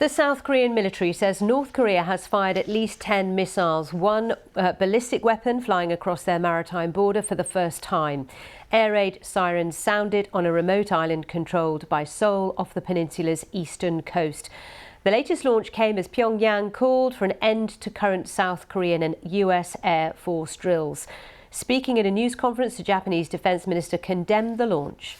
The South Korean military says North Korea has fired at least 10 missiles, one ballistic weapon flying across their maritime border for the first time. Air raid sirens sounded on a remote island controlled by Seoul off the peninsula's eastern coast. The latest launch came as Pyongyang called for an end to current South Korean and US Air Force drills. Speaking at a news conference, the Japanese Defence Minister condemned the launch.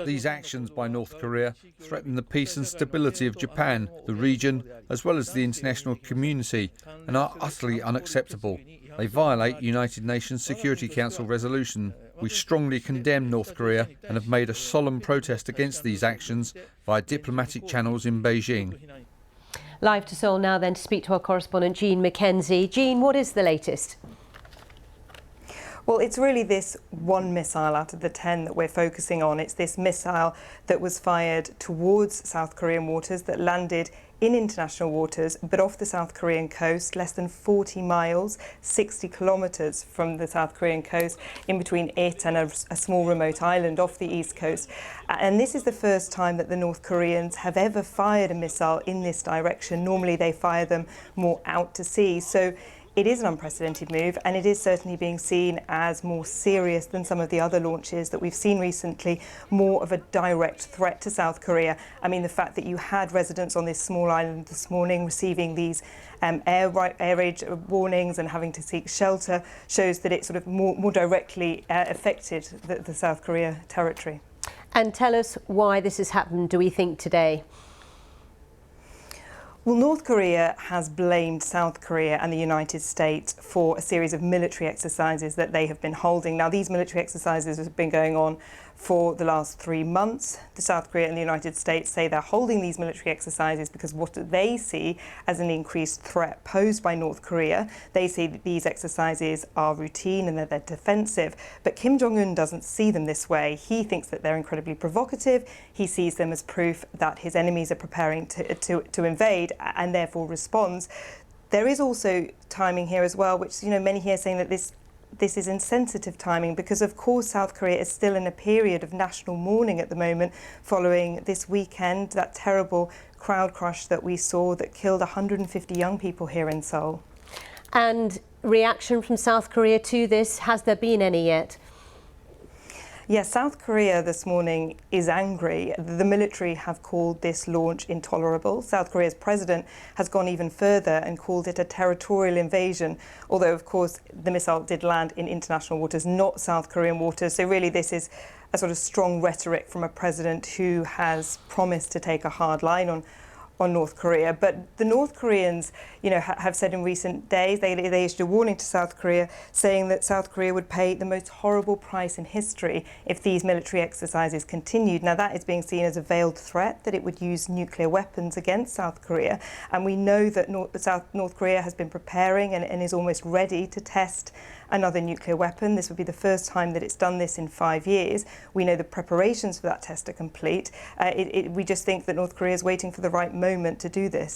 These actions by North Korea threaten the peace and stability of Japan, the region, as well as the international community, and are utterly unacceptable. They violate United Nations Security Council resolution. We strongly condemn North Korea and have made a solemn protest against these actions via diplomatic channels in Beijing. Live to Seoul now then to speak to our correspondent Jean McKenzie. Jean, what is the latest? Well, it's really this one missile out of the 10 that we're focusing on. It's this missile that was fired towards South Korean waters that landed in international waters, but off the South Korean coast, less than 40 miles, 60 kilometres from the South Korean coast, in between it and a small remote island off the east coast. And this is the first time that the North Koreans have ever fired a missile in this direction. Normally they fire them more out to sea. So it is an unprecedented move, and it is certainly being seen as more serious than some of the other launches that we've seen recently, more of a direct threat to South Korea. I mean, the fact that you had residents on this small island this morning receiving these air raid warnings and having to seek shelter shows that it sort of more directly affected the South Korea territory. And tell us why this has happened, do we think, today? Well, North Korea has blamed South Korea and the United States for a series of military exercises that they have been holding. Now, these military exercises have been going on for the last 3 months. The South Korea and the United States say they're holding these military exercises because what they see as an increased threat posed by North Korea. They see that these exercises are routine and that they're defensive. But Kim Jong-un doesn't see them this way. He thinks that they're incredibly provocative. He sees them as proof that his enemies are preparing to invade and therefore responds. There is also timing here as well, which, many here are saying that this is insensitive timing because, of course, South Korea is still in a period of national mourning at the moment following this weekend, that terrible crowd crush that we saw that killed 150 young people here in Seoul. And reaction from South Korea to this, has there been any yet? Yes, South Korea this morning is angry. The military have called this launch intolerable. South Korea's president has gone even further and called it a territorial invasion, although, of course, the missile did land in international waters, not South Korean waters. So really this is a sort of strong rhetoric from a president who has promised to take a hard line on North Korea. But the North Koreans, have said in recent days, they issued a warning to South Korea saying that South Korea would pay the most horrible price in history if these military exercises continued. Now, that is being seen as a veiled threat, that it would use nuclear weapons against South Korea. And we know that North Korea has been preparing and is almost ready to test another nuclear weapon. This would be the first time that it's done this in 5 years. We know the preparations for that test are complete. We just think that North Korea is waiting for the right moment to do this.